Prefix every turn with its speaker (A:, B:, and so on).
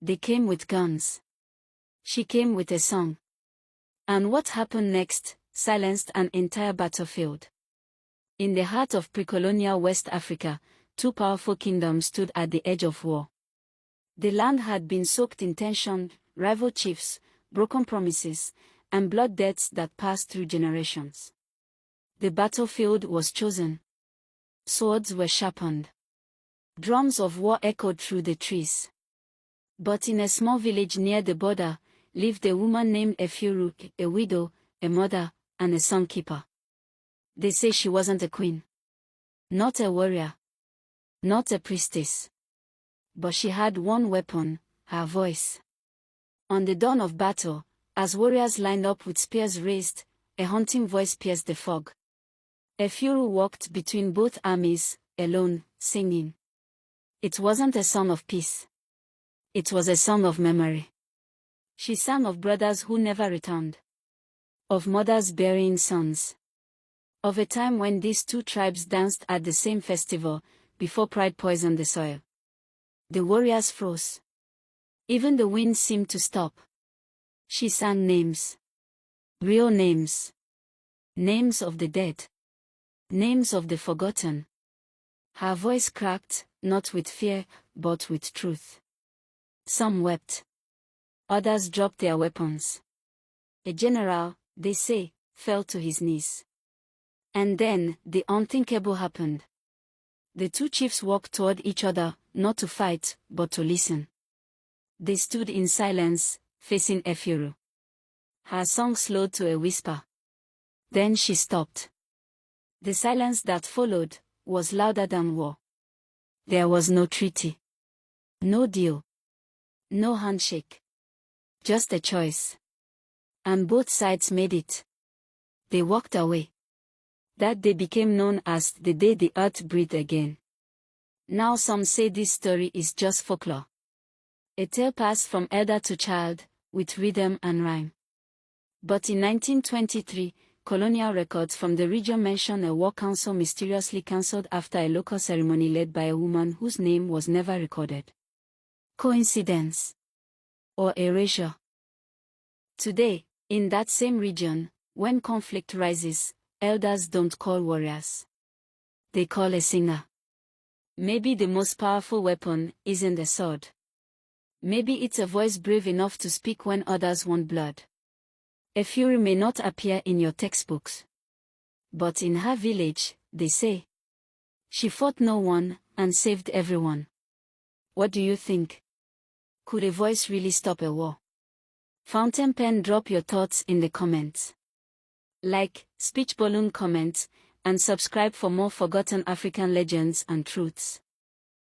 A: They came with guns. She came with a song. And what happened next silenced an entire battlefield. In the heart of pre-colonial West Africa, two powerful kingdoms stood at the edge of war. The land had been soaked in tension, rival chiefs, broken promises, and blood debts that passed through generations. The battlefield was chosen. Swords were sharpened. Drums of war echoed through the trees. But in a small village near the border, lived a woman named Efuru, a widow, a mother, and a sonkeeper. They say she wasn't a queen. Not a warrior. Not a priestess. But she had one weapon, her voice. On the dawn of battle, as warriors lined up with spears raised, a haunting voice pierced the fog. Efuru walked between both armies, alone, singing. It wasn't a song of peace. It was a song of memory. She sang of brothers who never returned. Of mothers burying sons. Of a time when these two tribes danced at the same festival, before pride poisoned the soil. The warriors froze. Even the wind seemed to stop. She sang names. Real names. Names of the dead. Names of the forgotten. Her voice cracked, not with fear, but with truth. Some wept. Others dropped their weapons. A general, they say, fell to his knees. And then, the unthinkable happened. The two chiefs walked toward each other, not to fight, but to listen. They stood in silence, facing Efuru. Her song slowed to a whisper. Then she stopped. The silence that followed was louder than war. There was no treaty. No deal. No handshake. Just a choice. And both sides made it. They walked away. That day became known as the day the earth breathed again. Now some say this story is just folklore. A tale passed from elder to child, with rhythm and rhyme. But in 1923, colonial records from the region mention a war council mysteriously cancelled after a local ceremony led by a woman whose name was never recorded. Coincidence? Or erasure? Today, in that same region, when conflict rises, elders don't call warriors. They call a singer. Maybe the most powerful weapon isn't a sword. Maybe it's a voice brave enough to speak when others want blood. Efuru may not appear in your textbooks. But in her village, they say, she fought no one, and saved everyone. What do you think? Could a voice really stop a war? Fountain pen, drop your thoughts in the comments. Like, speech balloon comment, and subscribe for more forgotten African legends and truths.